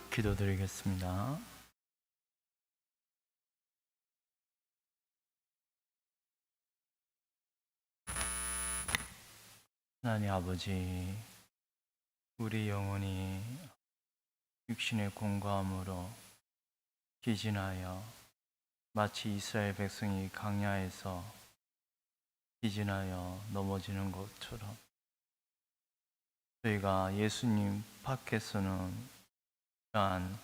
기도드리겠습니다. 하나님 아버지, 우리 영혼이 육신의 공고함으로 기진하여 마치 이스라엘 백성이 광야에서 기진하여 넘어지는 것처럼 저희가 예수님 밖에서는 이러한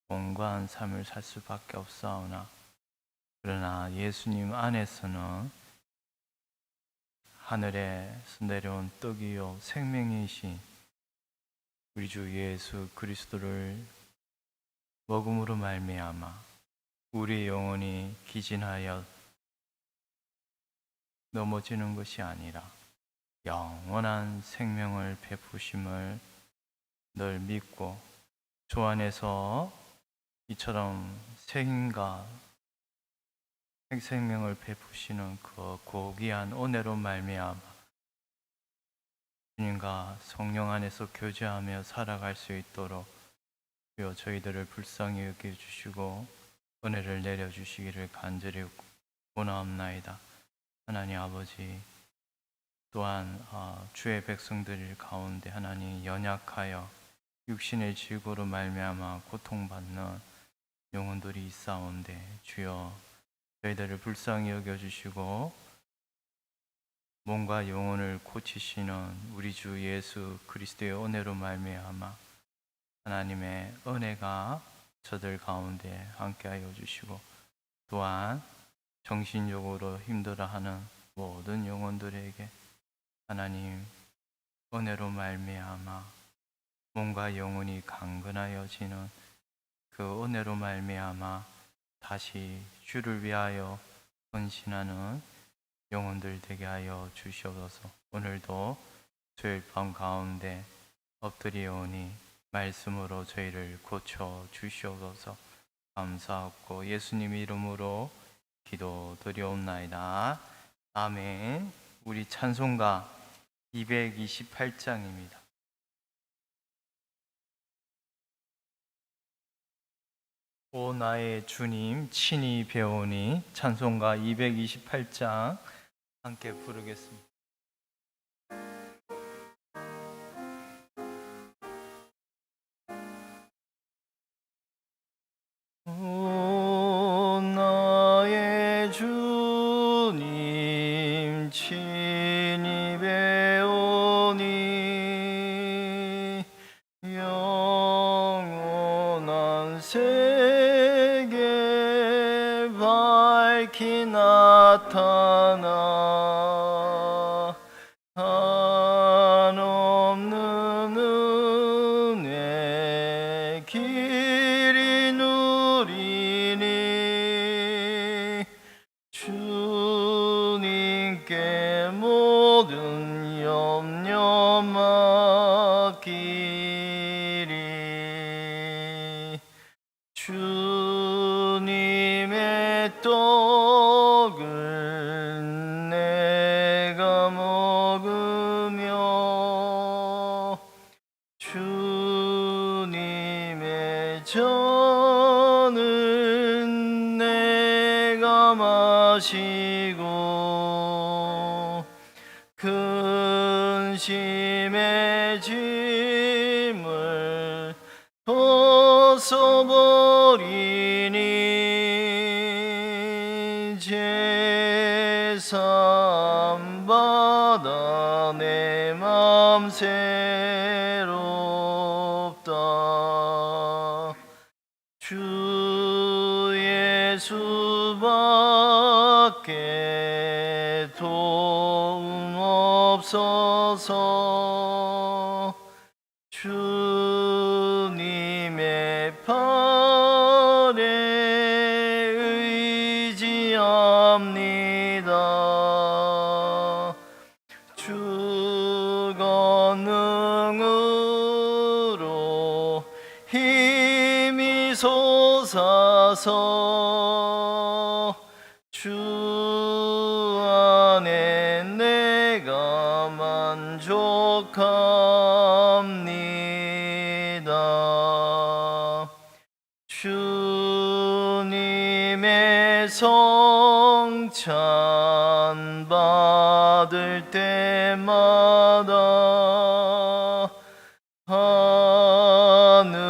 공고한 삶을 살 수밖에 없사오나, 그러나 예수님 안에서는 하늘에서 내려온 떡이요 생명이신 우리 주 예수 그리스도를 먹음으로 말미암아 우리 영혼이 기진하여 넘어지는 것이 아니라 영원한 생명을 베푸심을 늘 믿고, 주 안에서 이처럼 생명을 베푸시는 그 고귀한 은혜로 말미암아 주님과 성령 안에서 교제하며 살아갈 수 있도록 주여 저희들을 불쌍히 여겨주시고 은혜를 내려주시기를 간절히 원하옵나이다. 하나님 아버지, 또한 주의 백성들 가운데 하나님 연약하여 육신의 질고로 말미암아 고통받는 영혼들이 있사온데 주여 저희들을 불쌍히 여겨주시고 몸과 영혼을 고치시는 우리 주 예수 그리스도의 은혜로 말미암아 하나님의 은혜가 저들 가운데 함께하여 주시고, 또한 정신적으로 힘들어하는 모든 영혼들에게 하나님 은혜로 말미암아 몸과 영혼이 강건하여지는 그 은혜로 말미암아 다시 주를 위하여 헌신하는 영혼들 되게 하여 주시옵소서. 오늘도 주일 밤 가운데 엎드리오니 말씀으로 저희를 고쳐 주시옵소서. 감사하고 예수님 이름으로 기도드리옵나이다. 아멘. 우리 찬송가 228장입니다. 오 나의 주님 친히 배우니, 찬송가 228장 함께 부르겠습니다. 오 나의 주님 친히 배우니 영원한 세계 밝히 나타나 한없는 은혜 길이 누리니 주님께 모든 염려 맡기리. 주님의 떡을 내가 먹으며 주님의 잔은 내가 마시고 근심의 짐을 벗어버리니 제삼 받아 내 맘 새롭다. 주 예수밖에 도움 없어서 주님의 팔에 의지합니다. 주 권능으로 힘이 솟아서 주 안에 내가 만족합니다. 하늘의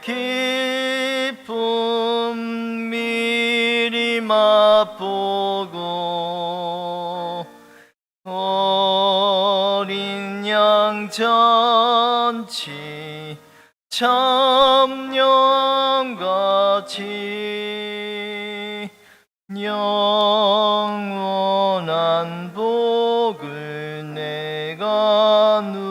기쁨 미리 맛보고 어린 양 잔치 참여함같이 영원한 복을 내가 누리리.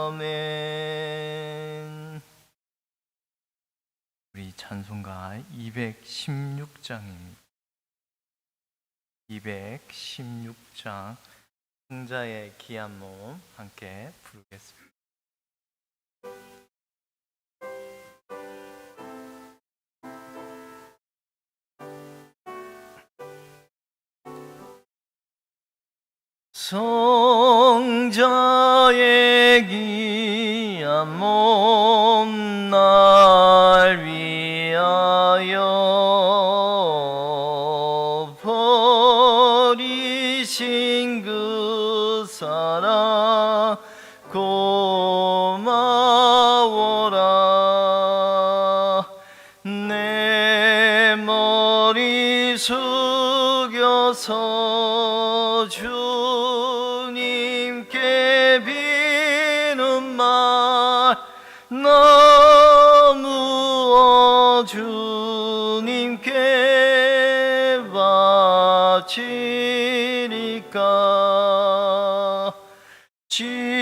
아멘. 우리 찬송가 216장입니다. 216장 승자의 귀한 몸 함께 부르겠습니다. 성자의 귀한 몸 날 위하여 버리신 그 사랑 고마워라. 내 머리 숙여서 주님께 비는 말 너무 주님께 바치리까. 지금도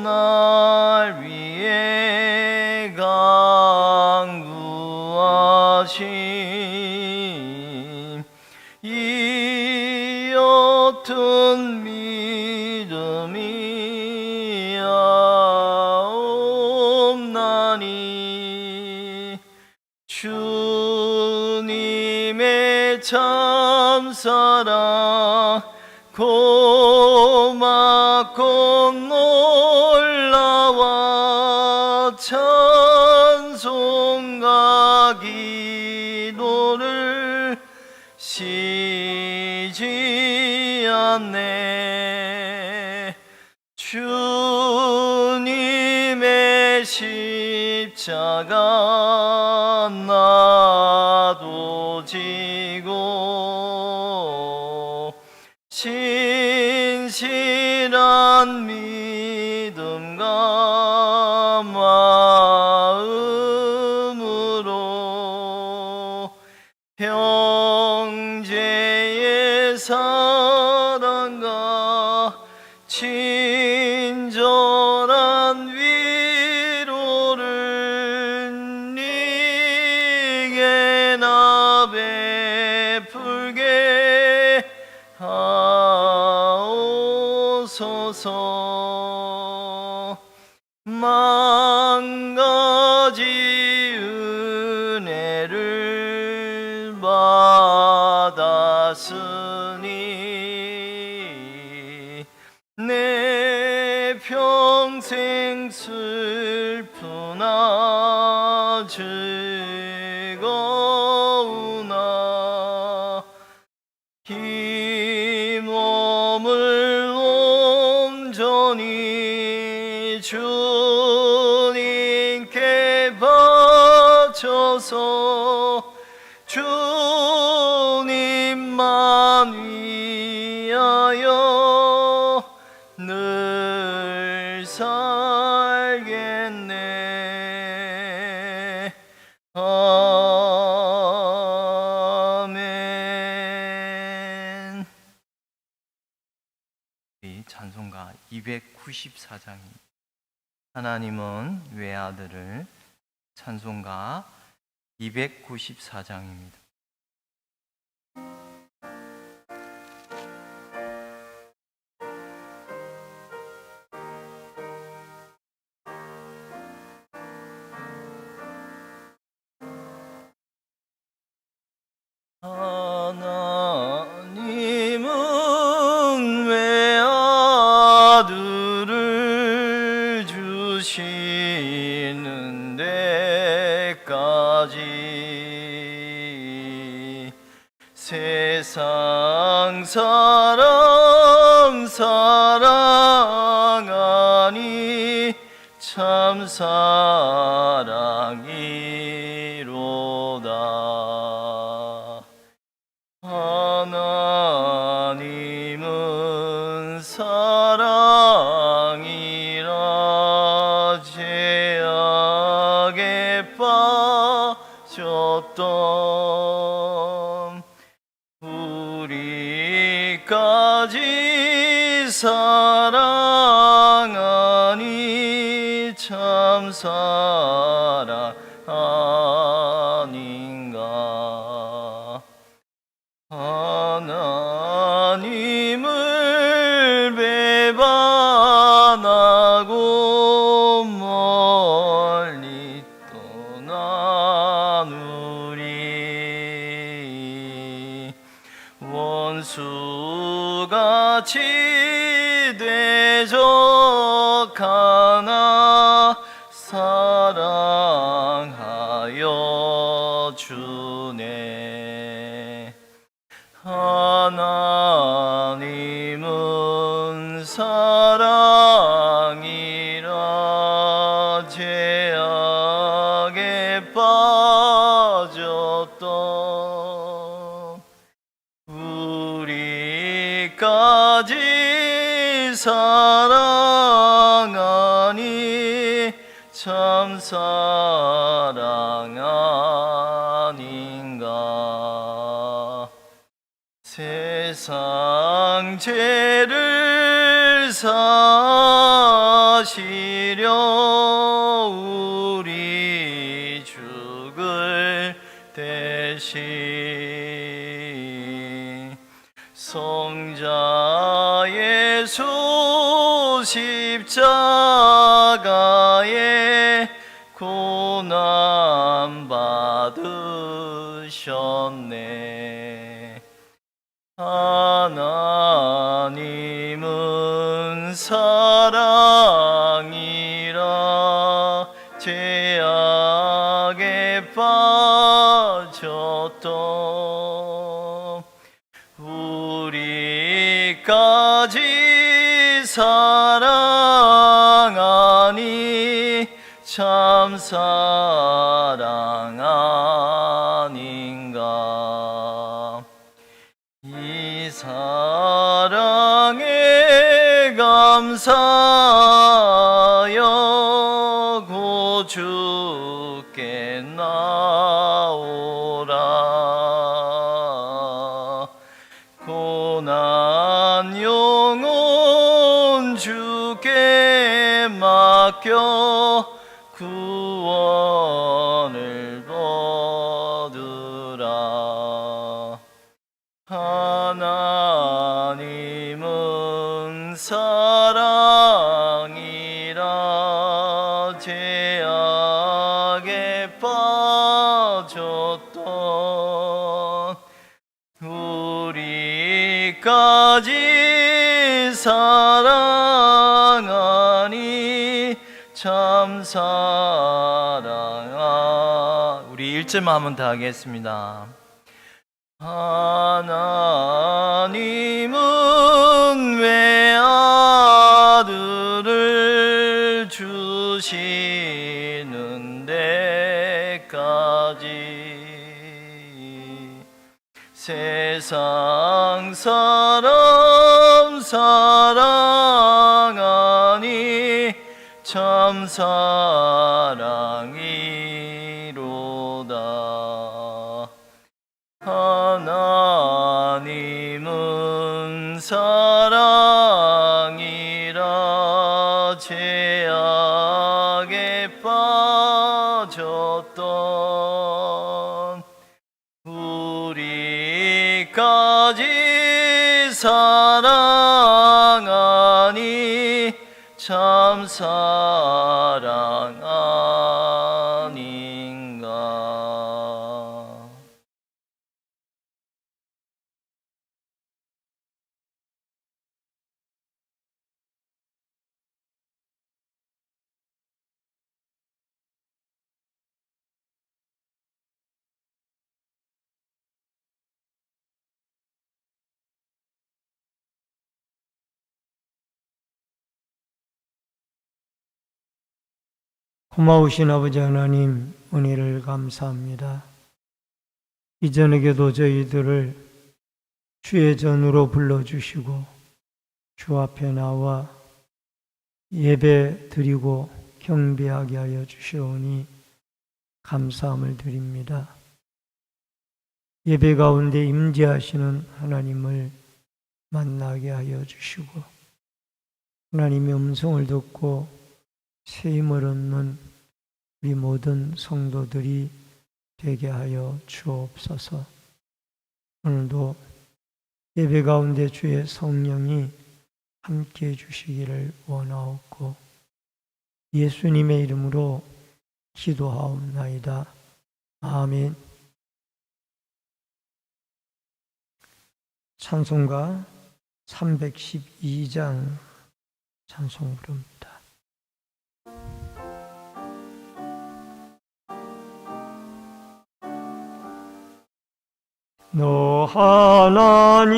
날 위해 강구하심 이 어떤 믿음이 없나니. 주님의 참사랑 고맙고 놀라워 찬송가 기도를 쉬지 않네. 주님의 십자가 나도 지고 신실한 믿음과 마음으로 형제의 사랑과 친절한 위로를 네게 나 베풀게 하옵소서. 만 가지 은혜를 받았으니 내 평생 슬프나 즐거우나 이 몸을 온전히 주님께 바쳐서 주님만 위하여 늘 살겠네. 아멘. 이 찬송가 294장입니다. 하나님은 외아들을. 찬송가 294장입니다. 하나님은 외아들을 주시는 데까지 세상 사람 사랑하니 참 사랑이로다. 하나님은 사랑이라 죄악에 빠졌던 우리까지 사랑하니 참 사랑 아닌가. 하나님을 배반하고 멀리 떠난 우리 원수같이 대적하나 사랑하여 주네. 하나님은 사랑이라 죄악에 빠졌던 우리까지 사랑하니 참 사랑 아닌가. 세상 죄를 사시려 우리 죽을 대신 성자 예수 십자가에 고난 받으셨네. 하나님은 사랑이라 죄악에 빠졌던 우리까지 사랑하니 참 사랑 아닌가. 이 사랑에 감사하여 곧 주께 나오라. 고난 영혼 주께 맡겨 구원을 얻으라. 하나님은 사랑이라 죄악에 빠졌던 우리까지 사랑하니 참 사랑하. 우리 1절만 한번 더 하겠습니다. 하나님은 외아들을 주시는 데까지 세상 사람 사랑하니 참 사랑이로다. 하나님은 사랑이라 죄악에 빠졌던 우리까지 사랑하니 참 사랑 아닌가. 고마우신 아버지 하나님, 은혜를 감사합니다. 이전에게도 저희들을 주의 전으로 불러주시고 주 앞에 나와 예배 드리고 경배하게 하여 주시오니 감사함을 드립니다. 예배 가운데 임재하시는 하나님을 만나게 하여 주시고 하나님의 음성을 듣고 새 힘을 얻는 우리 모든 성도들이 되게 하여 주옵소서. 오늘도 예배 가운데 주의 성령이 함께해 주시기를 원하옵고 예수님의 이름으로 기도하옵나이다. 아멘. 찬송가 312장 찬송 부릅니다. 너 하나님께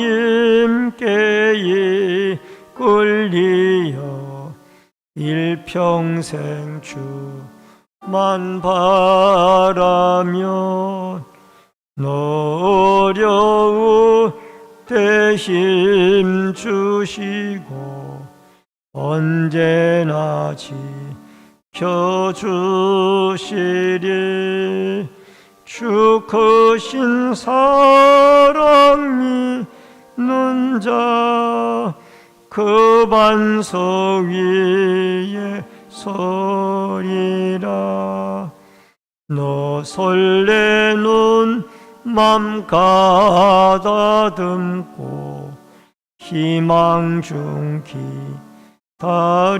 이끌리어 일평생 주만 바라면 너 어려울 때 힘 주시고 언제나 지켜주시리. 주 크신 사랑 믿는 자 그 반석 위에 서리라. 너 설레는 맘 가다듬고 희망 중 기다리면서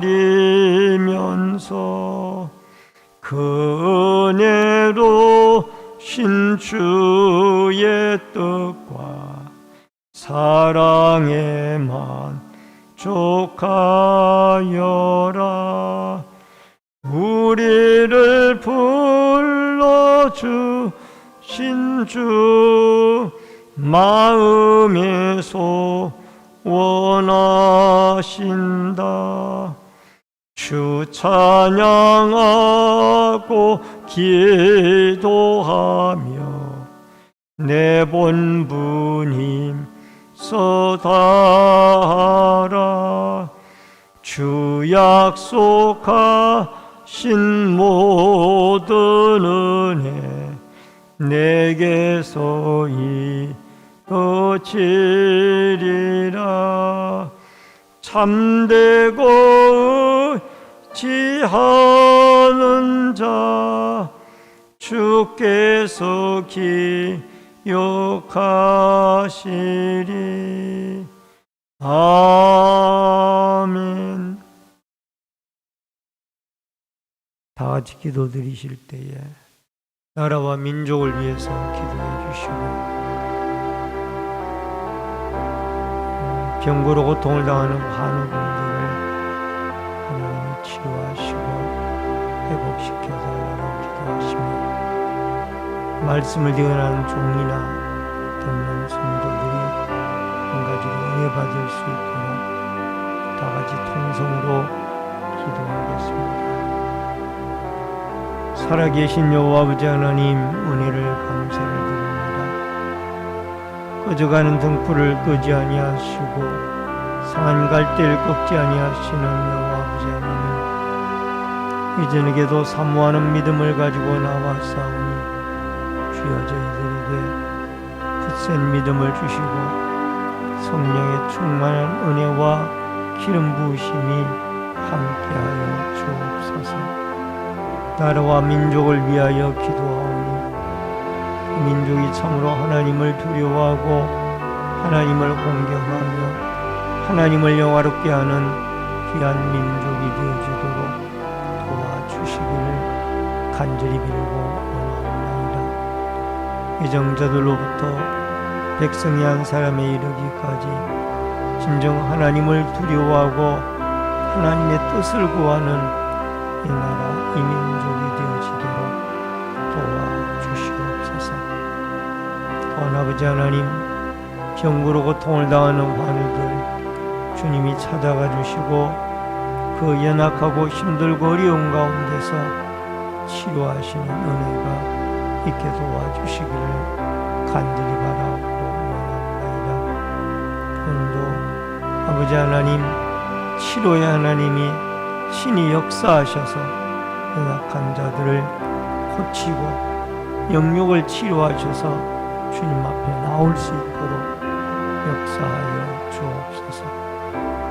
그 은혜로 신주의 뜻과 사랑에 만족하여라. 우리를 불러주신 주 마음에 소원하신다. 주 찬양하고 기도하며 내 본분 힘써 다하라. 주 약속하신 모든 은혜 내게서 이루어지리라. 참되고 의지하는 자 주께서 기억하시리. 아멘. 다 같이 기도 드리실 때에 나라와 민족을 위해서 기도해 주시고 병고로 고통을 당하는 환우분들을 하나님이 치료하시고 회복시켜 달라고 기도하시며 말씀을 대언하는 종이나 듣는 성도들이 한 가지로 은혜 받을 수 있도록 다 같이 통성으로 기도하겠습니다. 살아계신 여호와 아버지 하나님, 은혜를 감사를 드립니다. 꺼져가는 등불을 끄지 아니하시고 상한 갈대를 꺾지 아니하시는 여호와 아버지 하나님, 이전에게도 사모하는 믿음을 가지고 나왔사오니 주여 저희들에게 굳센 믿음을 주시고 성령의 충만한 은혜와 기름 부으심이 함께하여 주옵소서. 나라와 민족을 위하여 기도하오니 민족이 참으로 하나님을 두려워하고 하나님을 공경하며 하나님을 영화롭게 하는 귀한 민족이 되어지도록 도와주시기를 간절히 빌고 원하옵나이다. 예정자들로부터 백성이 한 사람에 이르기까지 진정 하나님을 두려워하고 하나님의 뜻을 구하는 이 나라 이 민족이 되어지도록 도와주시옵소서. 또한 아버지 하나님, 병고로 고통을 당하는 환우들 주님이 찾아가 주시고 그 연약하고 힘들고 어려운 가운데서 치료하시는 은혜가 있게 도와주시기를 간절히 바라옵고 원합니다. 오늘도 아버지 하나님, 치료의 하나님이 신이 역사하셔서 연약한 자들을 고치고 영육을 치료하셔서 주님 앞에 나올 수 있도록 역사하여 주옵소서.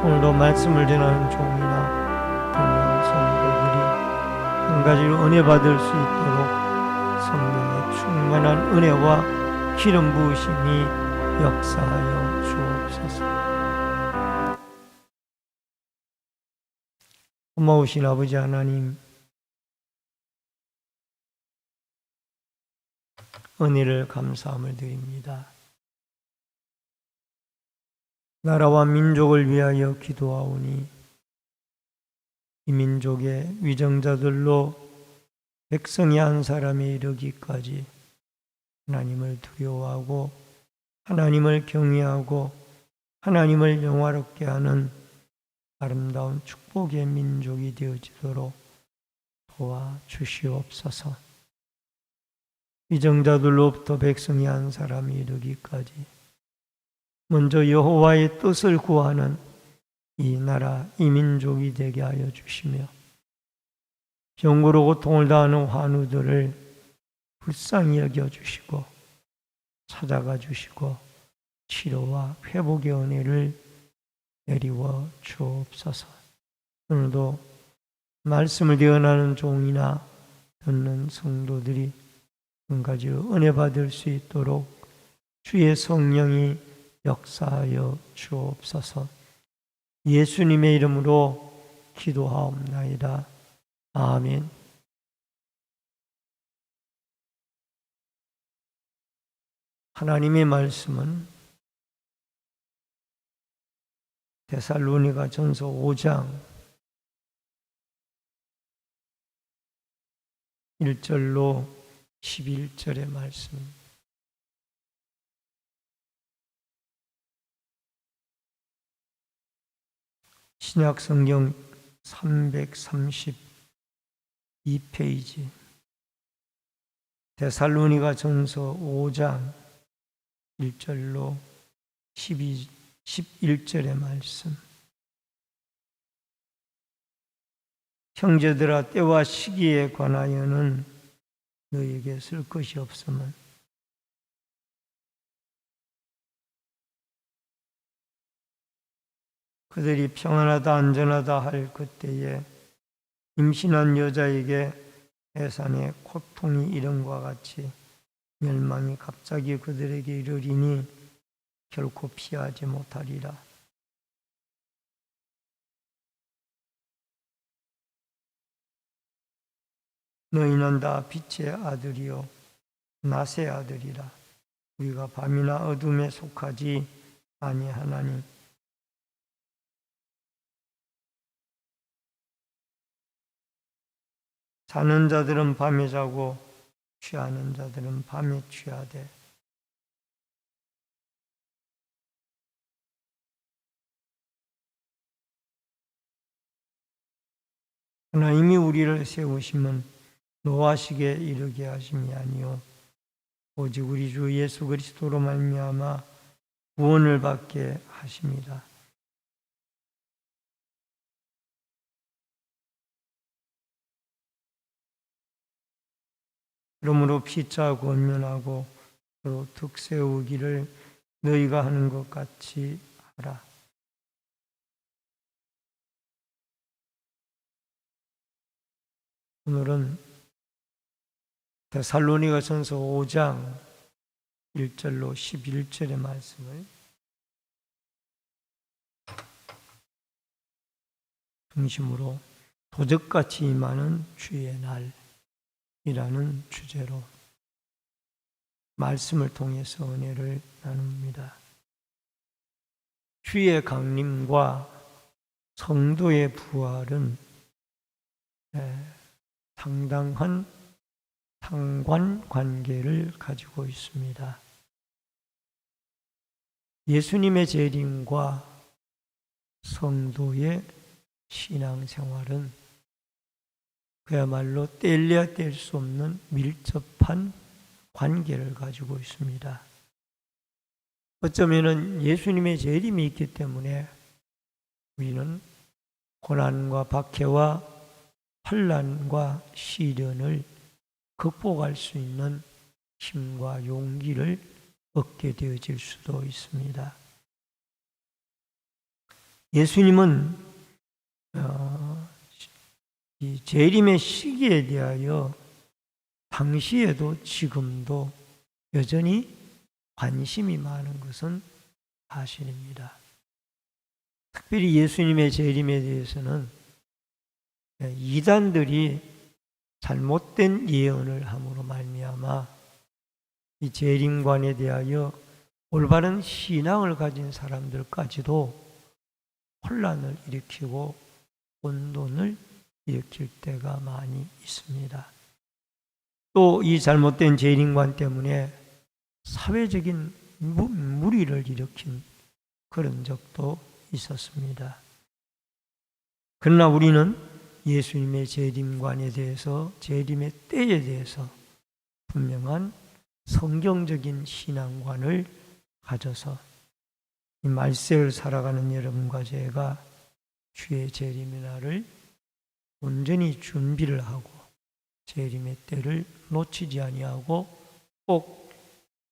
오늘도 말씀을 전하는 종이나 듣는 성도들이 한 가지로 은혜 받을 수 있도록 성령의 충만한 은혜와 기름 부으심이 역사하여 주옵소서. 고마우신 아버지 하나님, 은혜를 감사함을 드립니다. 나라와 민족을 위하여 기도하오니 이 민족의 위정자들로 백성이 한 사람에 이르기까지 하나님을 두려워하고 하나님을 경외하고 하나님을 영화롭게 하는 아름다운 축복의 민족이 되어지도록 도와주시옵소서. 위정자들로부터 백성이 한 사람이 이르기까지 먼저 여호와의 뜻을 구하는 이 나라, 이 민족이 되게 하여 주시며 병고로 고통을 당하는 환우들을 불쌍히 여겨주시고 찾아가 주시고 치료와 회복의 은혜를 내리워 주옵소서. 오늘도 말씀을 대언하는 종이나 듣는 성도들이 한 가지로 은혜 받을 수 있도록 주의 성령이 역사하여 주옵소서. 예수님의 이름으로 기도하옵나이다. 아멘. 하나님의 말씀은 데살로니가 전서 5장 1절로 11절의 말씀. 신약 성경 332페이지 데살로니가 전서 5장 1절로 11절의 말씀. 형제들아, 때와 시기에 관하여는 너희에게 쓸 것이 없음은 그들이 평안하다 안전하다 할 그때에 임신한 여자에게 해산의 고통이 이름과 같이 멸망이 갑자기 그들에게 이르리니 결코 피하지 못하리라. 너희는 다 빛의 아들이요 낮의 아들이라. 우리가 밤이나 어둠에 속하지 아니하나니 자는 자들은 밤에 자고 취하는 자들은 밤에 취하되 하나님이 우리를 세우심은 노하시게 이르게 하심이 아니요 오직 우리 주 예수 그리스도로 말미암아 구원을 받게 하심이라. 그러므로 피차 권면하고 서로 득세우기를 너희가 하는 것 같이 하라. 오늘은 데살로니가 전서 5장 1절로 11절의 말씀을 중심으로 도적같이 임하는 주의 날이라는 주제로 말씀을 통해서 은혜를 나눕니다. 주의 강림과 성도의 부활은 상당한 상관관계를 가지고 있습니다. 예수님의 재림과 성도의 신앙생활은 그야말로 뗄래야 뗄 수 없는 밀접한 관계를 가지고 있습니다. 어쩌면은 예수님의 재림이 있기 때문에 우리는 고난과 박해와 환난과 시련을 극복할 수 있는 힘과 용기를 얻게 되어질 수도 있습니다. 예수님은 이 재림의 시기에 대하여 당시에도 지금도 여전히 관심이 많은 것은 사실입니다. 특별히 예수님의 재림에 대해서는 이단들이 잘못된 예언을 함으로 말미암아 이 재림관에 대하여 올바른 신앙을 가진 사람들까지도 혼란을 일으키고 혼돈을 일으킬 때가 많이 있습니다. 또 이 잘못된 재림관 때문에 사회적인 무리를 일으킨 그런 적도 있었습니다. 그러나 우리는 예수님의 재림관에 대해서, 재림의 때에 대해서 분명한 성경적인 신앙관을 가져서 이 말세를 살아가는 여러분과 제가 주의 재림의 날을 온전히 준비를 하고 재림의 때를 놓치지 아니하고 꼭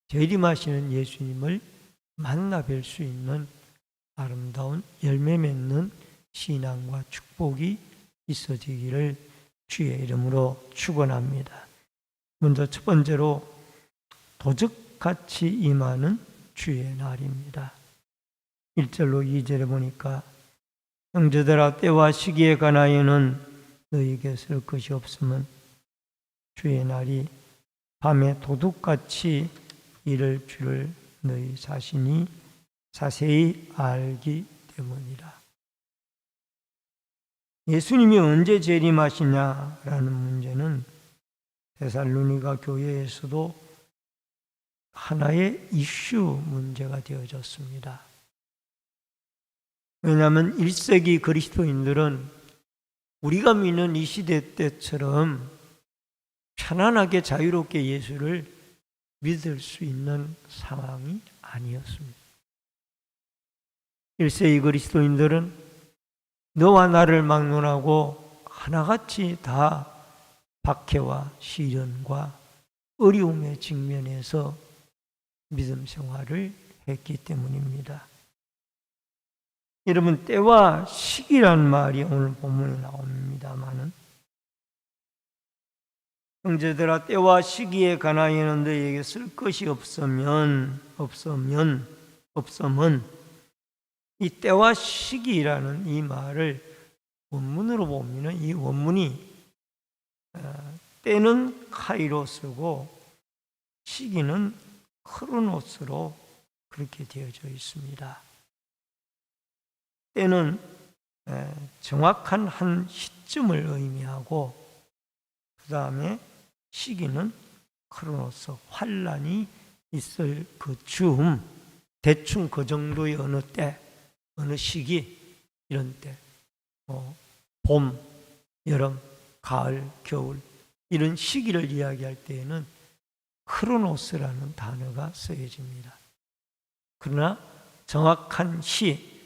재림하시는 예수님을 만나 뵐 수 있는 아름다운 열매 맺는 신앙과 축복이 있어지기를 주의 이름으로 축원합니다. 먼저 첫 번째로 도적같이 임하는 주의 날입니다. 1절로 2절에 보니까 형제들아 때와 시기에 관하여는 너희에게 쓸 것이 없으면 주의 날이 밤에 도둑같이 이를 줄을 너희 자신이 자세히 알기 때문이라. 예수님이 언제 재림하시냐라는 문제는 데살로니가 교회에서도 하나의 이슈 문제가 되어졌습니다. 왜냐하면 1세기 그리스도인들은 우리가 믿는 이 시대 때처럼 편안하게 자유롭게 예수를 믿을 수 있는 상황이 아니었습니다. 1세기 그리스도인들은 너와 나를 막론하고 하나같이 다 박해와 시련과 어려움에 직면해서 믿음 생활을 했기 때문입니다. 여러분, 때와 시기란 말이 오늘 본문에 나옵니다마는 형제들아 때와 시기에 관하여는 너희에게 쓸 것이 없으면 이 때와 시기라는 이 말을 원문으로 보면 이 원문이 때는 카이로스고 시기는 크로노스로 그렇게 되어져 있습니다. 때는 정확한 한 시점을 의미하고 그 다음에 시기는 크로노스, 환란이 있을 그 즈음, 대충 그 정도의 어느 때, 어느 시기, 이런 때, 봄, 여름, 가을, 겨울 이런 시기를 이야기할 때에는 크로노스라는 단어가 쓰여집니다. 그러나 정확한 시,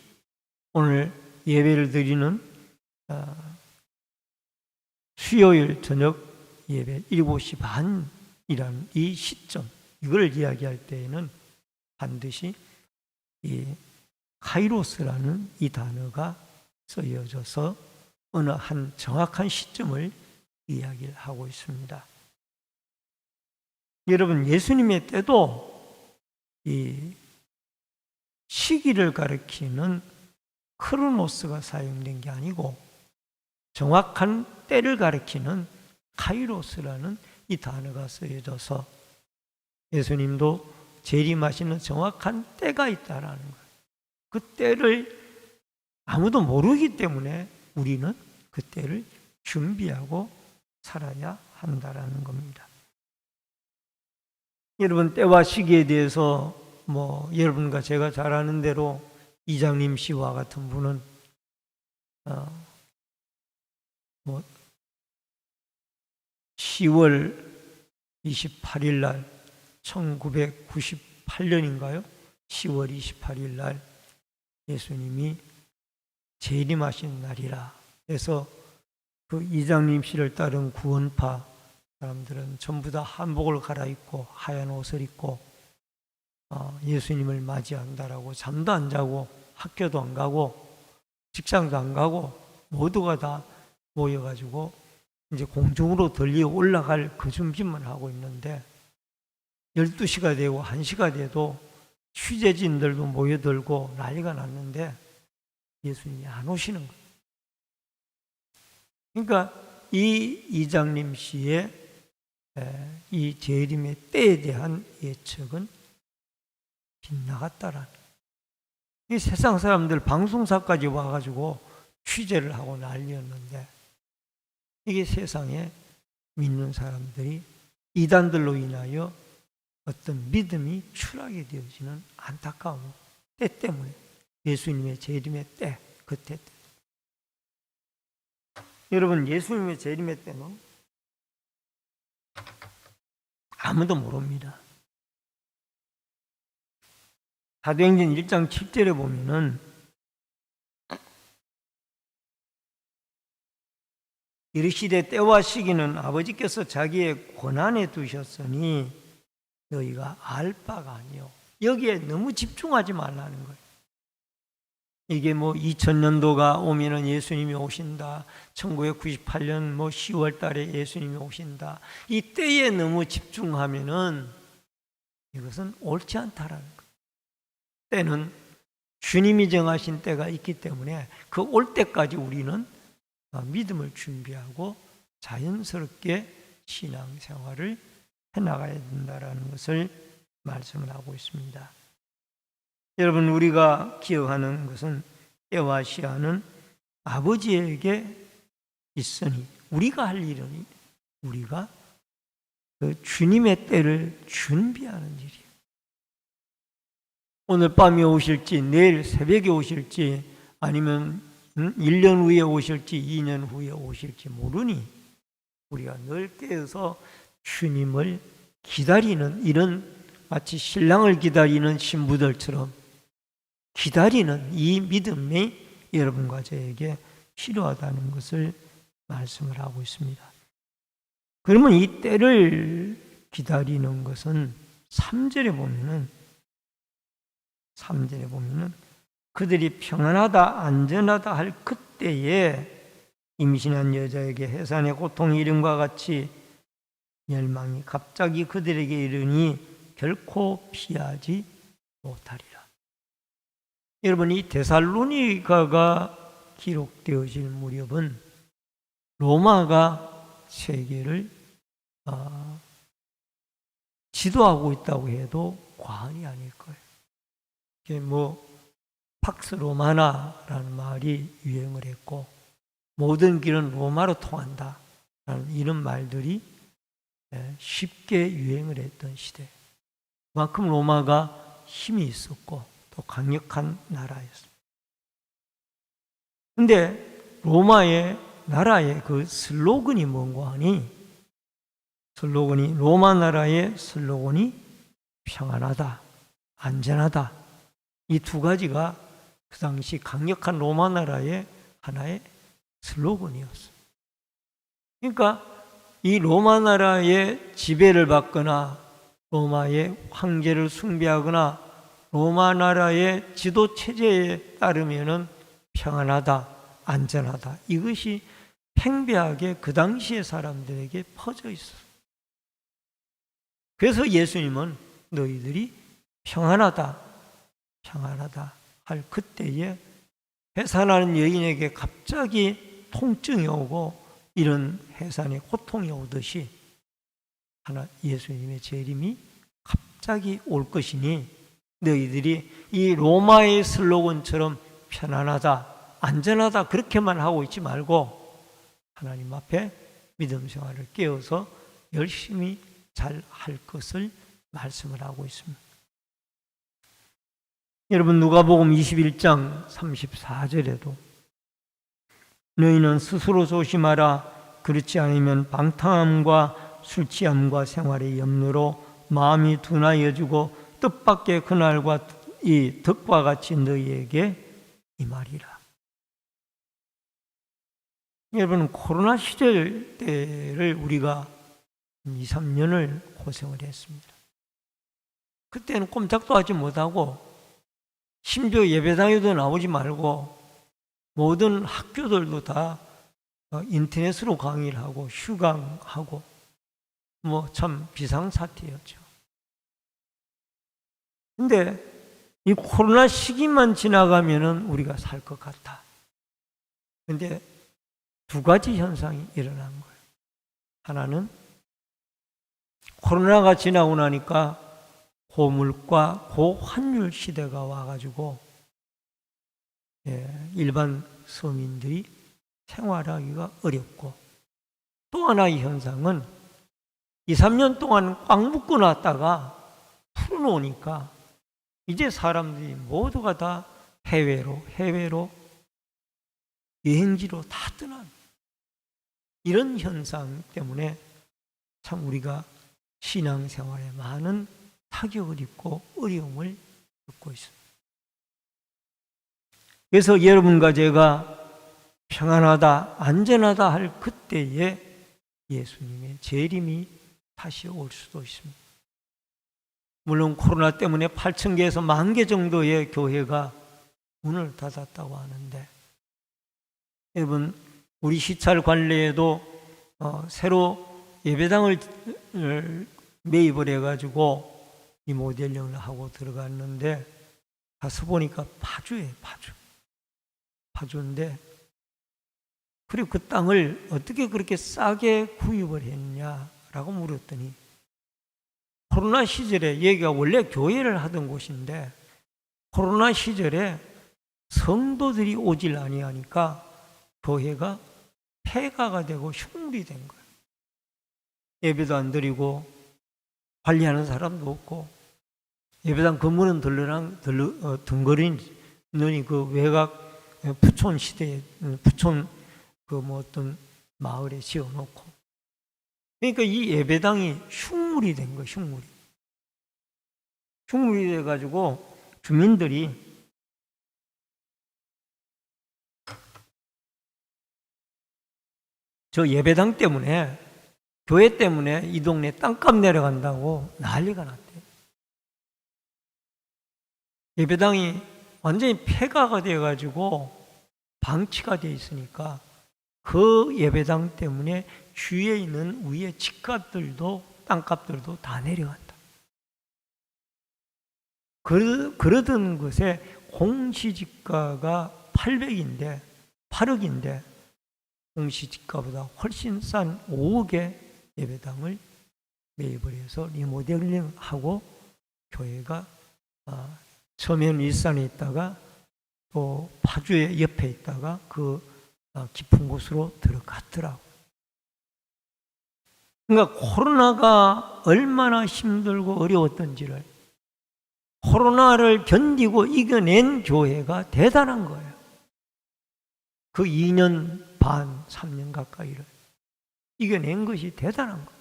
오늘 예배를 드리는 수요일 저녁 예배 7시 반이라는 이 시점, 이걸 이야기할 때에는 반드시 이 카이로스라는 이 단어가 쓰여져서 어느 한 정확한 시점을 이야기를 하고 있습니다. 여러분, 예수님의 때도 이 시기를 가리키는 크로노스가 사용된 게 아니고 정확한 때를 가리키는 카이로스라는 이 단어가 쓰여져서 예수님도 재림하시는 정확한 때가 있다라는 거예요. 그 때를 아무도 모르기 때문에 우리는 그 때를 준비하고 살아야 한다라는 겁니다. 여러분, 때와 시기에 대해서 여러분과 제가 잘 아는 대로 이장님 씨와 같은 분은 10월 28일 날 1998년인가요? 10월 28일 날 예수님이 재림하신 날이라 해서 그 이장님 씨를 따른 구원파 사람들은 전부 다 한복을 갈아입고 하얀 옷을 입고 예수님을 맞이한다라고 잠도 안 자고 학교도 안 가고 직장도 안 가고 모두가 다 모여가지고 이제 공중으로 들려 올라갈 그 준비만 하고 있는데 12시가 되고 1시가 돼도 취재진들도 모여들고 난리가 났는데 예수님이 안 오시는 거예요. 그러니까 이 이장님 씨의 이 재림의 때에 대한 예측은 빗나갔다라는 거예요. 이 세상 사람들 방송사까지 와가지고 취재를 하고 난리였는데 이게 세상에 믿는 사람들이 이단들로 인하여 어떤 믿음이 추락이 되어지는 안타까운 때 때문에 예수님의 재림의 때, 그때 여러분 예수님의 재림의 때는 아무도 모릅니다. 사도행전 1장 7절에 보면은 이르시되 때와 시기는 아버지께서 자기의 권한에 두셨으니 너희가 알 바가 아니요. 여기에 너무 집중하지 말라는 거예요. 이게 뭐 2000년도가 오면은 예수님이 오신다. 1998년 뭐 10월 달에 예수님이 오신다. 이 때에 너무 집중하면은 이것은 옳지 않다라는 거예요. 때는 주님이 정하신 때가 있기 때문에 그 올 때까지 우리는 믿음을 준비하고 자연스럽게 신앙생활을 해나가야 된다는 것을 말씀을 하고 있습니다. 여러분 우리가 기억하는 것은 때와 시한은 아버지에게 있으니 우리가 할 일은 우리가 그 주님의 때를 준비하는 일이에요. 오늘 밤에 오실지 내일 새벽에 오실지 아니면 1년 후에 오실지 2년 후에 오실지 모르니 우리가 늘 깨어서 주님을 기다리는 이런 마치 신랑을 기다리는 신부들처럼 기다리는 이 믿음이 여러분과 저에게 필요하다는 것을 말씀을 하고 있습니다. 그러면 이 때를 기다리는 것은 3절에 보면은 그들이 평안하다 안전하다 할 그때에 임신한 여자에게 해산의 고통이 이름과 같이 멸망이 갑자기 그들에게 이르니 결코 피하지 못하리라. 여러분 이 데살로니가가 기록되어질 무렵은 로마가 세계를 지도하고 있다고 해도 과언이 아닐 거예요. 이게 뭐 팍스 로마나라는 말이 유행을 했고 모든 길은 로마로 통한다라는 이런 말들이 쉽게 유행을 했던 시대. 그만큼 로마가 힘이 있었고 또 강력한 나라였습니다. 그런데 로마의 나라의 그 슬로건이 뭔가 하니 로마 나라의 슬로건이 평안하다, 안전하다. 이 두 가지가 그 당시 강력한 로마 나라의 하나의 슬로건이었어요. 그러니까 이 로마 나라의 지배를 받거나 로마의 황제를 숭배하거나 로마 나라의 지도 체제에 따르면은 평안하다, 안전하다. 이것이 팽배하게 그 당시의 사람들에게 퍼져 있어요. 그래서 예수님은 너희들이 평안하다 할 그때에 해산하는 여인에게 갑자기 통증이 오고 이런 해산의 고통이 오듯이 예수님의 재림이 갑자기 올 것이니 너희들이 이 로마의 슬로건처럼 편안하다, 안전하다 그렇게만 하고 있지 말고 하나님 앞에 믿음 생활을 깨어서 열심히 잘 할 것을 말씀을 하고 있습니다. 여러분 누가복음 21장 34절에도 너희는 스스로 조심하라 그렇지 않으면 방탕함과 술 취함과 생활의 염려로 마음이 둔하여지고 뜻밖의 그날과 이 덕과 같이 너희에게 임하리라. 여러분, 코로나 시절 때를 우리가 2, 3년을 고생을 했습니다. 그때는 꼼짝도 하지 못하고 심지어 예배당에도 나오지 말고 모든 학교들도 다 인터넷으로 강의를 하고 휴강하고 뭐 참 비상사태였죠. 근데 이 코로나 시기만 지나가면은 우리가 살 것 같아. 근데 두 가지 현상이 일어난 거예요. 하나는 코로나가 지나고 나니까 고물가, 고환율 시대가 와가지고 일반 서민들이 생활하기가 어렵고, 또 하나의 현상은 2, 3년 동안 꽉 묶어놨다가 풀어놓으니까 이제 사람들이 모두가 다 해외로 여행지로 다 떠난 이런 현상 때문에 참 우리가 신앙생활에 많은 타격을 입고 어려움을 겪고 있습니다. 그래서 여러분과 제가 평안하다, 안전하다 할 그때에 예수님의 재림이 다시 올 수도 있습니다. 물론 코로나 때문에 8,000개에서 10,000개 정도의 교회가 문을 닫았다고 하는데, 여러분, 우리 시찰 관례에도 새로 예배당을 매입을 해가지고 이 모델링을 하고 들어갔는데, 가서 보니까 파주예요, 파주인데, 그리고 그 땅을 어떻게 그렇게 싸게 구입을 했냐라고 물었더니, 코로나 시절에 여기가 원래 교회를 하던 곳인데 코로나 시절에 성도들이 오질 아니하니까 교회가 폐가가 되고 흉물이 된 거예요. 예배도 안 드리고 관리하는 사람도 없고, 예배당 건물은 덩거리는 그 외곽 부촌 시대에 부촌 그 뭐 어떤 마을에 지어놓고, 그러니까 이 예배당이 흉물이 된 거예요. 흉물이 돼가지고 주민들이 저 예배당 때문에, 교회 때문에 이 동네 땅값 내려간다고 난리가 났대요. 예배당이 완전히 폐가가 돼가지고 방치가 돼 있으니까 그 예배당 때문에 주위에 있는 위에 집값들도 땅값들도 다 내려간다. 그러던 것에 공시지가가 8억인데 공시지가보다 훨씬 싼 5억의 예배당을 매입을 해서 리모델링하고 교회가 처음에는 일산에 있다가 또 파주의 옆에 있다가 그 깊은 곳으로 들어갔더라고. 그러니까 코로나가 얼마나 힘들고 어려웠던지를, 코로나를 견디고 이겨낸 교회가 대단한 거예요. 그 2년 반, 3년 가까이를 이겨낸 것이 대단한 거예요.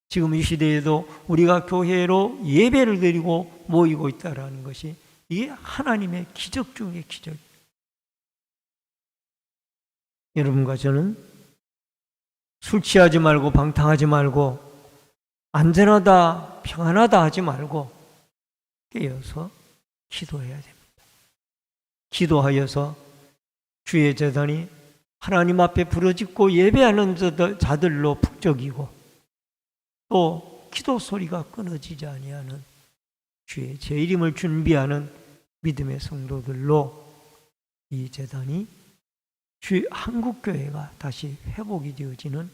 지금 이 시대에도 우리가 교회로 예배를 드리고 모이고 있다는 것이 이게 하나님의 기적 중의 기적이에요. 여러분과 저는 술 취하지 말고 방탕하지 말고 안전하다, 평안하다 하지 말고 깨어서 기도해야 됩니다. 기도하여서 주의 제단이 하나님 앞에 부르짖고 예배하는 자들로 북적이고, 또 기도 소리가 끊어지지 아니하는 주의 재림을 준비하는 믿음의 성도들로 이 제단이 한국교회가 다시 회복이 되어지는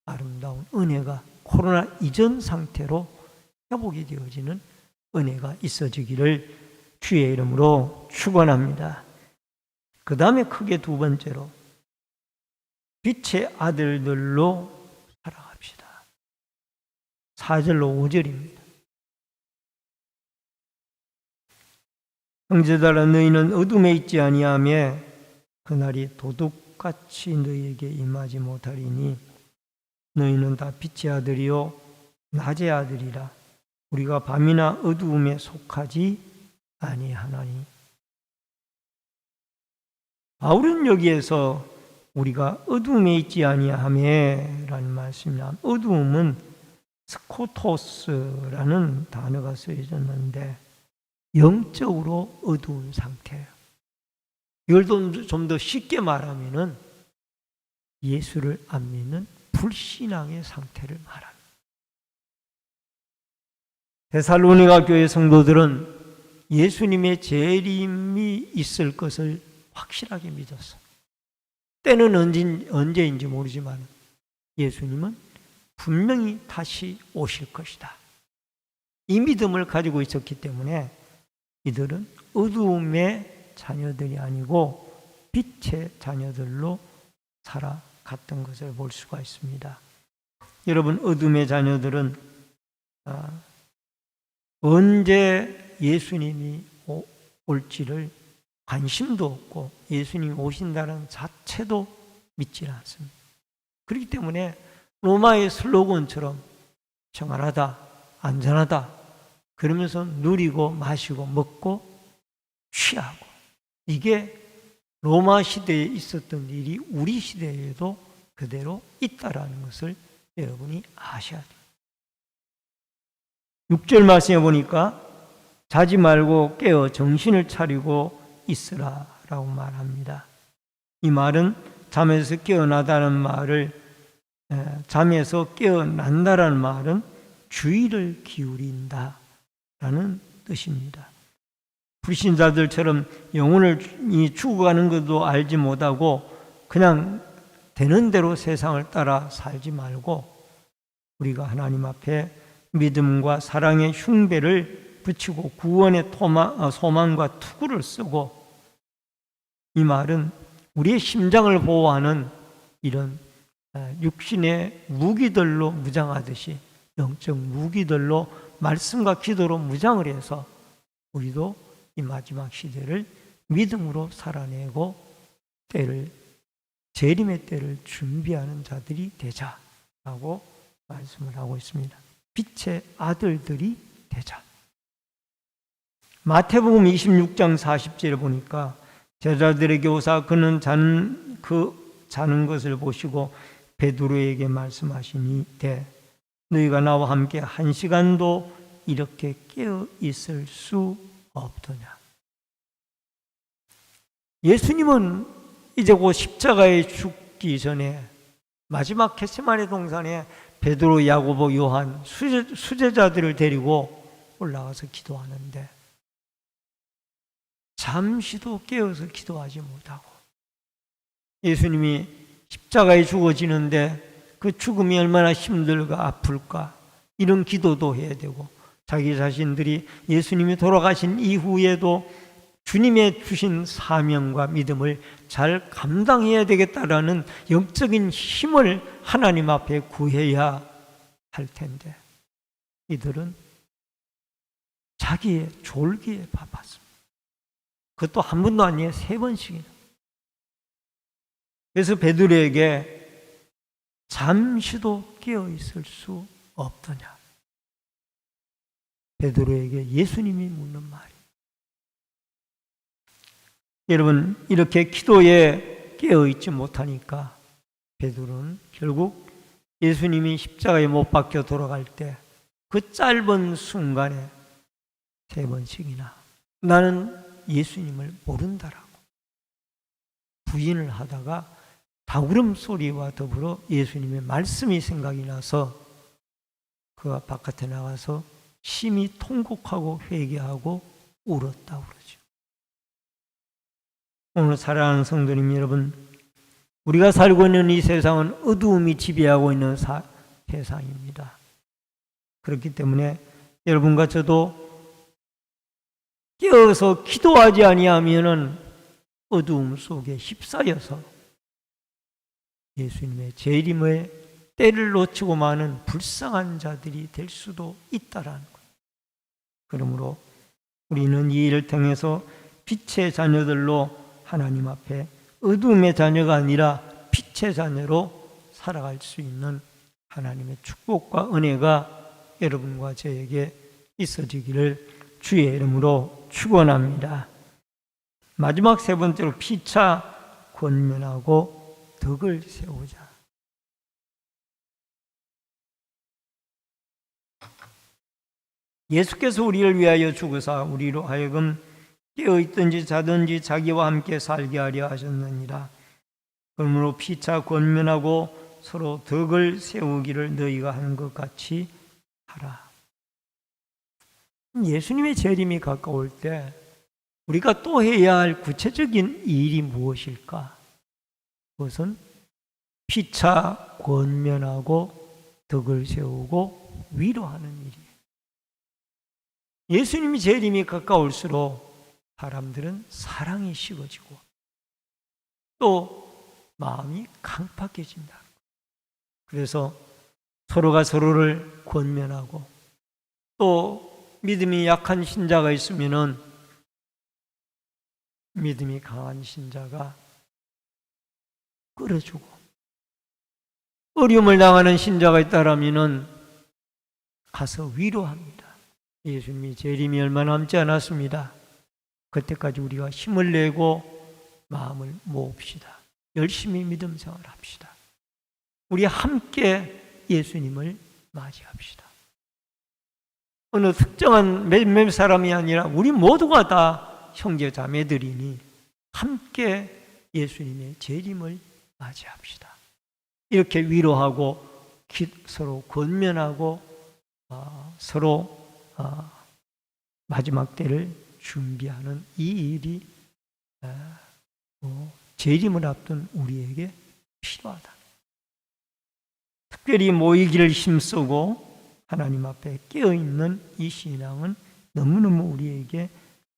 아름다운 은혜가, 코로나 이전 상태로 회복이 되어지는 은혜가 있어지기를 주의 이름으로 축원합니다. 그 다음에 크게 두 번째로 빛의 아들들로 살아갑시다. 4절로 5절입니다. 형제들아, 너희는 어둠에 있지 아니하며 그날이 도둑 똑같이 너희에게 임하지 못하리니 너희는 다 빛의 아들이요 낮의 아들이라. 우리가 밤이나 어두움에 속하지 아니하나니. 바울은 여기에서 우리가 어두움에 있지 아니하며라는 말씀이나, 어두움은 스코토스라는 단어가 쓰여졌는데 영적으로 어두운 상태예요. 이걸 좀 더 쉽게 말하면은 예수를 안 믿는 불신앙의 상태를 말합니다. 데살로니가 교회 성도들은 예수님의 재림이 있을 것을 확실하게 믿었어. 때는 언제인지 모르지만 예수님은 분명히 다시 오실 것이다. 이 믿음을 가지고 있었기 때문에 이들은 어두움의 자녀들이 아니고 빛의 자녀들로 살아갔던 것을 볼 수가 있습니다. 여러분, 어둠의 자녀들은 언제 예수님이 올지를 관심도 없고 예수님이 오신다는 자체도 믿지 않습니다. 그렇기 때문에 로마의 슬로건처럼 평안하다, 안전하다, 그러면서 누리고 마시고 먹고 취하고, 이게 로마 시대에 있었던 일이 우리 시대에도 그대로 있다라는 것을 여러분이 아셔야 돼요. 6절 말씀에 보니까 자지 말고 깨어 정신을 차리고 있으라 라고 말합니다. 이 말은 잠에서 깨어나다는 말을, 잠에서 깨어난다라는 말은 주의를 기울인다 라는 뜻입니다. 불신자들처럼 영혼이 죽어가는 것도 알지 못하고 그냥 되는 대로 세상을 따라 살지 말고 우리가 하나님 앞에 믿음과 사랑의 흉배를 붙이고 구원의 소망과 투구를 쓰고, 이 말은 우리의 심장을 보호하는 이런 육신의 무기들로 무장하듯이 영적 무기들로 말씀과 기도로 무장을 해서 우리도 이 마지막 시대를 믿음으로 살아내고 재림의 때를 준비하는 자들이 되자라고 말씀을 하고 있습니다. 빛의 아들들이 되자. 마태복음 26장 40절에 보니까 제자들에게 오사 그는 자는 것을 보시고 베드로에게 말씀하시니 너희가 나와 함께 1시간도 이렇게 깨어 있을 수 없더냐. 예수님은 이제 곧 십자가에 죽기 전에 마지막 겟세마네 동산에 베드로, 야고보, 요한 수제자들을 데리고 올라가서 기도하는데 잠시도 깨어서 기도하지 못하고, 예수님이 십자가에 죽어지는데 그 죽음이 얼마나 힘들까 아플까 이런 기도도 해야 되고, 자기 자신들이 예수님이 돌아가신 이후에도 주님의 주신 사명과 믿음을 잘 감당해야 되겠다라는 영적인 힘을 하나님 앞에 구해야 할 텐데 이들은 자기의 졸기에 바빴습니다. 그것도 한 번도 아니에요. 3번씩이나. 그래서 베드로에게 잠시도 깨어 있을 수 없더냐. 베드로에게 예수님이 묻는 말이. 여러분, 이렇게 기도에 깨어 있지 못하니까 베드로는 결국 예수님이 십자가에 못 박혀 돌아갈 때 그 짧은 순간에 3번씩이나 나는 예수님을 모른다라고 부인을 하다가 다구름 소리와 더불어 예수님의 말씀이 생각이 나서 그가 바깥에 나가서 심히 통곡하고 회개하고 울었다고 그러죠. 오늘 사랑하는 성도님 여러분, 우리가 살고 있는 이 세상은 어두움이 지배하고 있는 세상입니다. 그렇기 때문에 여러분과 저도 깨어서 기도하지 아니하면은 어두움 속에 휩싸여서 예수님의 재림의 때를 놓치고 마는 불쌍한 자들이 될 수도 있다라는 것. 그러므로 우리는 이 일을 통해서 빛의 자녀들로 하나님 앞에 어둠의 자녀가 아니라 빛의 자녀로 살아갈 수 있는 하나님의 축복과 은혜가 여러분과 저에게 있어지기를 주의 이름으로 축원합니다. 마지막 세 번째로 피차 권면하고 덕을 세우자. 예수께서 우리를 위하여 죽으사 우리로 하여금 깨어있든지 자든지 자기와 함께 살게 하려 하셨느니라. 그러므로 피차 권면하고 서로 덕을 세우기를 너희가 하는 것 같이 하라. 예수님의 재림이 가까울 때 우리가 또 해야 할 구체적인 일이 무엇일까? 그것은 피차 권면하고 덕을 세우고 위로하는 일이에요. 예수님이 재림이 가까울수록 사람들은 사랑이 식어지고 또 마음이 강팍해진다. 그래서 서로가 서로를 권면하고 또 믿음이 약한 신자가 있으면은 믿음이 강한 신자가 끌어주고 어려움을 당하는 신자가 있다라면은 가서 위로합니다. 예수님이 재림이 얼마 남지 않았습니다. 그때까지 우리가 힘을 내고 마음을 모읍시다. 열심히 믿음 생활합시다. 우리 함께 예수님을 맞이합시다. 어느 특정한 몇몇 사람이 아니라 우리 모두가 다 형제 자매들이니 함께 예수님의 재림을 맞이합시다. 이렇게 위로하고 서로 권면하고 서로 마지막 때를 준비하는 이 일이 재림을 앞둔 우리에게 필요하다. 특별히 모이기를 힘쓰고 하나님 앞에 깨어있는 이 신앙은 너무너무 우리에게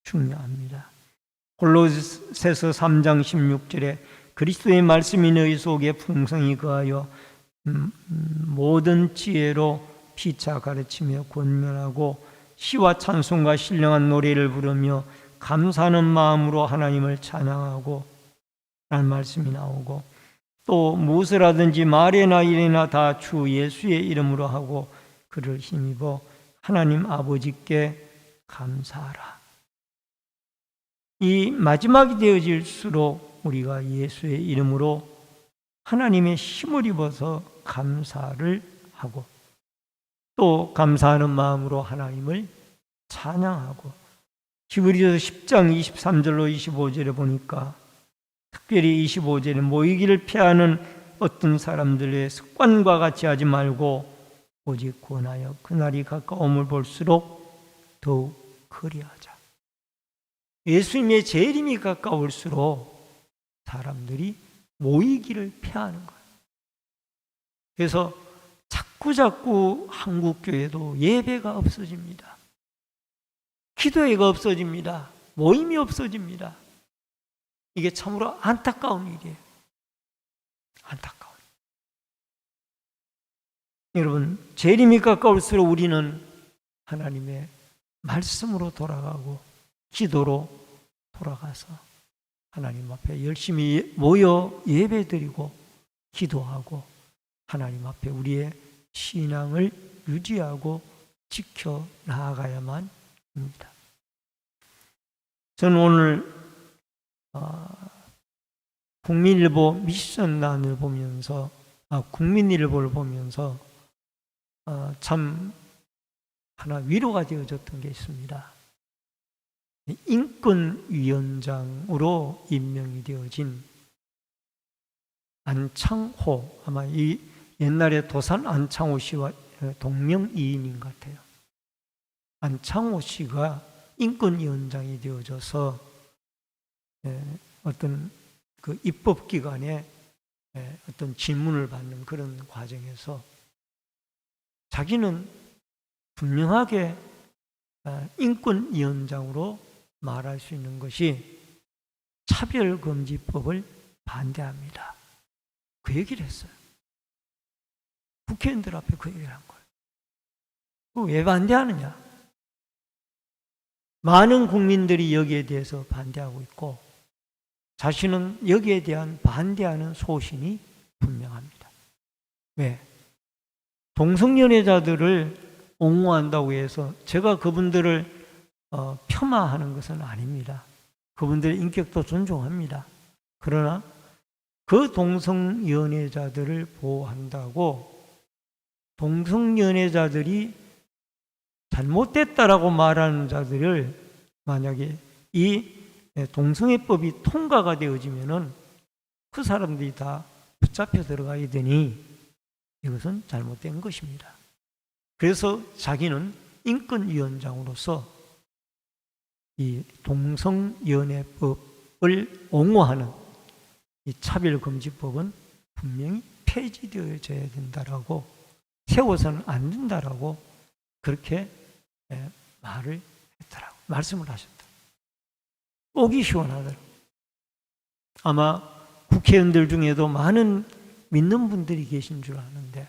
중요합니다. 골로새서 3장 16절에 그리스도의 말씀이 너희 속에 풍성히 거하여 모든 지혜로 피차 가르치며 권면하고 시와 찬송과 신령한 노래를 부르며 감사하는 마음으로 하나님을 찬양하고 라는 말씀이 나오고 또 무엇을 하든지 말이나 일이나 다 주 예수의 이름으로 하고 그를 힘입어 하나님 아버지께 감사하라. 이 마지막이 되어질수록 우리가 예수의 이름으로 하나님의 힘을 입어서 감사를 하고 또 감사하는 마음으로 하나님을 찬양하고 히브리서 10장 23절로 25절에 보니까 특별히 25절에 모이기를 피하는 어떤 사람들의 습관과 같이 하지 말고 오직 권하여 그날이 가까움을 볼수록 더욱 그리하자. 예수님의 재림이 가까울수록 사람들이 모이기를 피하는 거예요. 그래서 자꾸 한국교회도 예배가 없어집니다. 기도회가 없어집니다. 모임이 없어집니다. 이게 참으로 안타까운 일이에요. 안타까운. 여러분, 재림이 가까울수록 우리는 하나님의 말씀으로 돌아가고 기도로 돌아가서 하나님 앞에 열심히 모여 예배드리고 기도하고 하나님 앞에 우리의 신앙을 유지하고 지켜 나아가야만 합니다. 저는 오늘 국민일보 미션란을 보면서 국민일보를 보면서 참 하나 위로가 되어졌던 게 있습니다. 인권위원장으로 임명이 되어진 안창호, 아마 이 옛날에 도산 안창호 씨와 동명이인인 것 같아요. 안창호 씨가 인권위원장이 되어져서 어떤 그 입법기관에 어떤 질문을 받는 그런 과정에서 자기는 분명하게 인권위원장으로 말할 수 있는 것이 차별금지법을 반대합니다. 그 얘기를 했어요. 국회의원들 앞에 그 얘기를 한 거예요. 왜 반대하느냐? 많은 국민들이 여기에 대해서 반대하고 있고 자신은 여기에 대한 반대하는 소신이 분명합니다. 왜? 동성연애자들을 옹호한다고 해서 제가 그분들을 폄하하는 것은 아닙니다. 그분들의 인격도 존중합니다. 그러나 그 동성연애자들을 보호한다고 동성연애자들이 잘못됐다라고 말하는 자들을 만약에 이 동성애법이 통과가 되어지면은 그 사람들이 다 붙잡혀 들어가야 되니 이것은 잘못된 것입니다. 그래서 자기는 인권위원장으로서 이 동성연애법을 옹호하는 이 차별금지법은 분명히 폐지되어져야 된다라고, 세워서는 안 된다라고 그렇게 말을 했더라고, 말씀을 하셨다. 속이 시원하더라고. 아마 국회의원들 중에도 많은 믿는 분들이 계신 줄 아는데,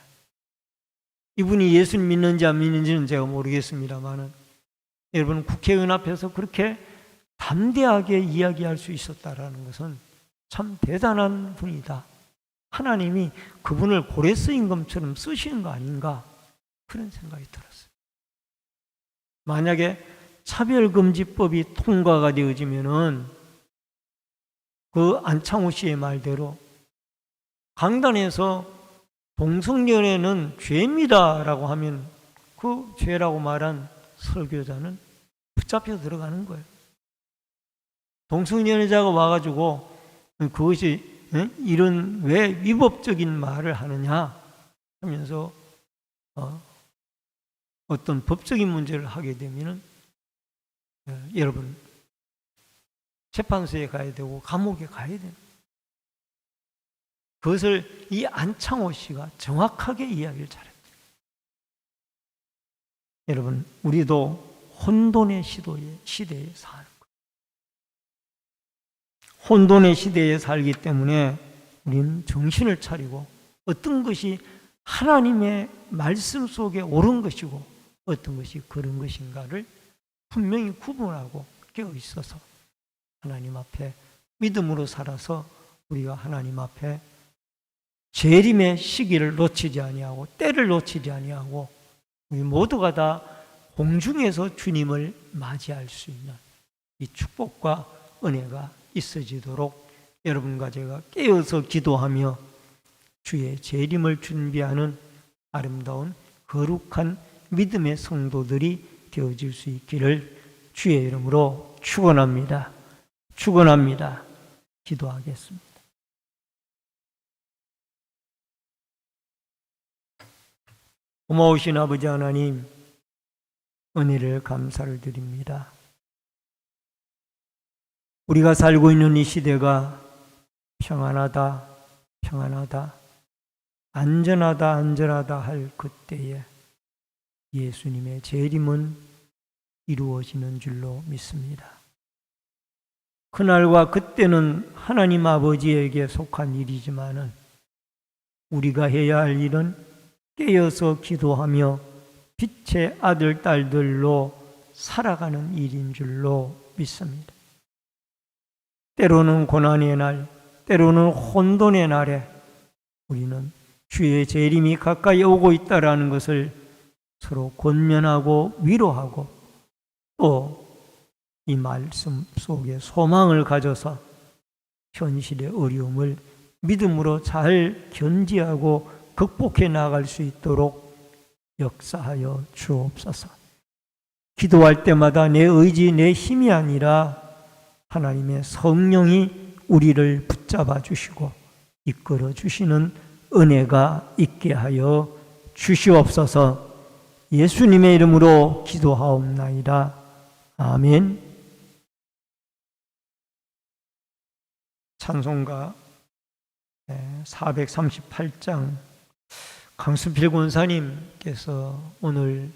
이분이 예수님 믿는지 안 믿는지는 제가 모르겠습니다만은, 여러분 국회의원 앞에서 그렇게 담대하게 이야기할 수 있었다라는 것은 참 대단한 분이다. 하나님이 그분을 고레스임금처럼 쓰시는 거 아닌가, 그런 생각이 들었어요. 만약에 차별금지법이 통과가 되어지면은 그 안창호 씨의 말대로 강단에서 동성연애는 죄입니다라고 하면 그 죄라고 말한 설교자는 붙잡혀 들어가는 거예요. 동성연애자가 와가지고 그것이 이런 왜 위법적인 말을 하느냐 하면서 어떤 법적인 문제를 하게 되면은 여러분 재판소에 가야 되고 감옥에 가야 됩니다. 그것을 이 안창호 씨가 정확하게 이야기를 잘했어요. 여러분 우리도 혼돈의 시대에 사는 거예요. 혼돈의 시대에 살기 때문에 우리는 정신을 차리고 어떤 것이 하나님의 말씀 속에 옳은 것이고 어떤 것이 그런 것인가를 분명히 구분하고 깨어 있어서 하나님 앞에 믿음으로 살아서 우리가 하나님 앞에 재림의 시기를 놓치지 아니하고 때를 놓치지 아니하고 우리 모두가 다 공중에서 주님을 맞이할 수 있는 이 축복과 은혜가 있어지도록 여러분과 제가 깨어서 기도하며 주의 재림을 준비하는 아름다운 거룩한 믿음의 성도들이 되어질 수 있기를 주의 이름으로 축원합니다. 축원합니다. 기도하겠습니다. 고마우신 아버지 하나님, 은혜를 감사를 드립니다. 우리가 살고 있는 이 시대가 평안하다, 평안하다, 안전하다, 안전하다 할 그때에 예수님의 재림은 이루어지는 줄로 믿습니다. 그날과 그때는 하나님 아버지에게 속한 일이지만은 우리가 해야 할 일은 깨어서 기도하며 빛의 아들, 딸들로 살아가는 일인 줄로 믿습니다. 때로는 고난의 날, 때로는 혼돈의 날에 우리는 주의 재림이 가까이 오고 있다라는 것을 서로 권면하고 위로하고 또 이 말씀 속에 소망을 가져서 현실의 어려움을 믿음으로 잘 견지하고 극복해 나갈 수 있도록 역사하여 주옵소서. 기도할 때마다 내 의지, 내 힘이 아니라 하나님의 성령이 우리를 붙잡아 주시고 이끌어 주시는 은혜가 있게 하여 주시옵소서. 예수님의 이름으로 기도하옵나이다. 아멘. 찬송가 438장 강수필 권사님께서 오늘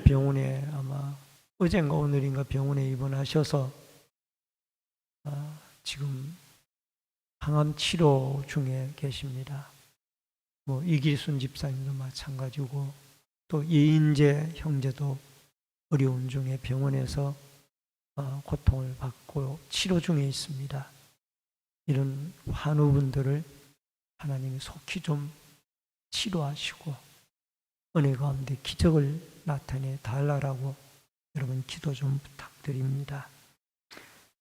병원에 아마 어젠가 오늘인가 병원에 입원하셔서 지금 항암 치료 중에 계십니다. 이길순 집사님도 마찬가지고 또 이인재 형제도 어려움 중에 병원에서 고통을 받고 치료 중에 있습니다. 이런 환우분들을 하나님이 속히 좀 치료하시고 은혜 가운데 기적을 나타내 달라라고 여러분 기도 좀 부탁드립니다.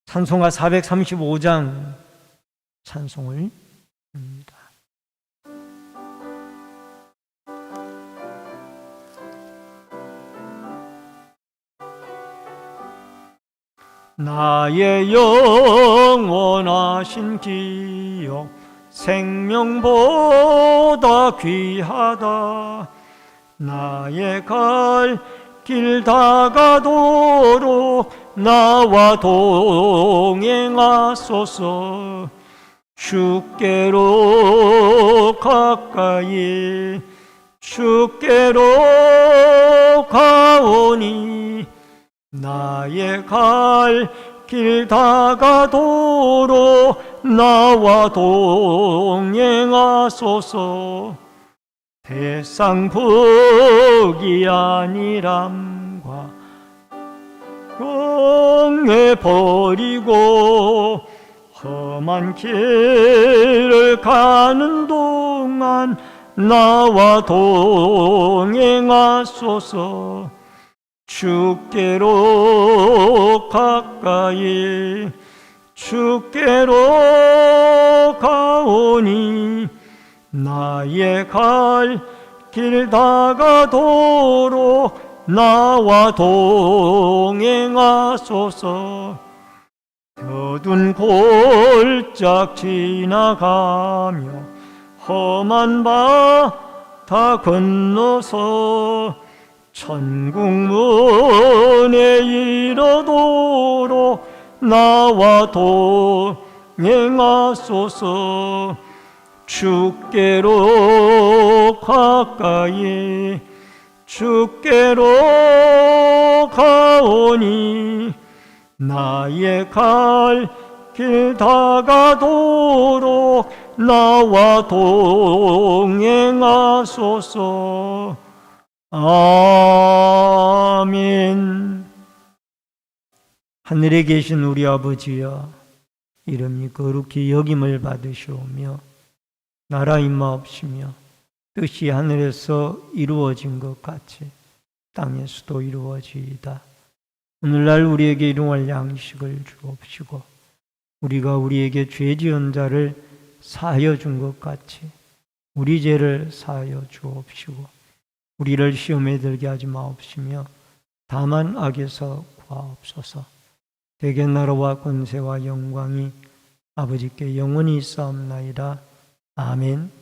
찬송가 435장 찬송을 합니다. 나의 영원하신 기억 생명보다 귀하다. 나의 갈 길 다가도록 나와 동행하소서. 주께로 가까이 주께로 가오니 나의 갈 길 다가도록 나와 동행하소서. 세상 복이 아니람과 경외 버리고 험한 길을 가는 동안 나와 동행하소서. 주께로 가까이 주께로 가오니 나의 갈 길 다가도록 나와 동행하소서. 어두운 골짝 지나가며 험한 바다 건너서 천국 문에 이르도록 나와 동행하소서. 주께로 가까이 주께로 가오니 나의 갈 길 다가도록 나와 동행하소서. 아멘. 하늘에 계신 우리 아버지여, 이름이 거룩히 여김을 받으시오며 나라 임하옵시며 뜻이 하늘에서 이루어진 것 같이 땅에서도 이루어지이다. 오늘날 우리에게 일용할 양식을 주옵시고 우리가 우리에게 죄 지은 자를 사하여 준 것 같이 우리 죄를 사하여 주옵시고 우리를 시험에 들게 하지 마옵시며 다만 악에서 구하옵소서. 대개 나라와 권세와 영광이 아버지께 영원히 있사옵나이다. 아멘.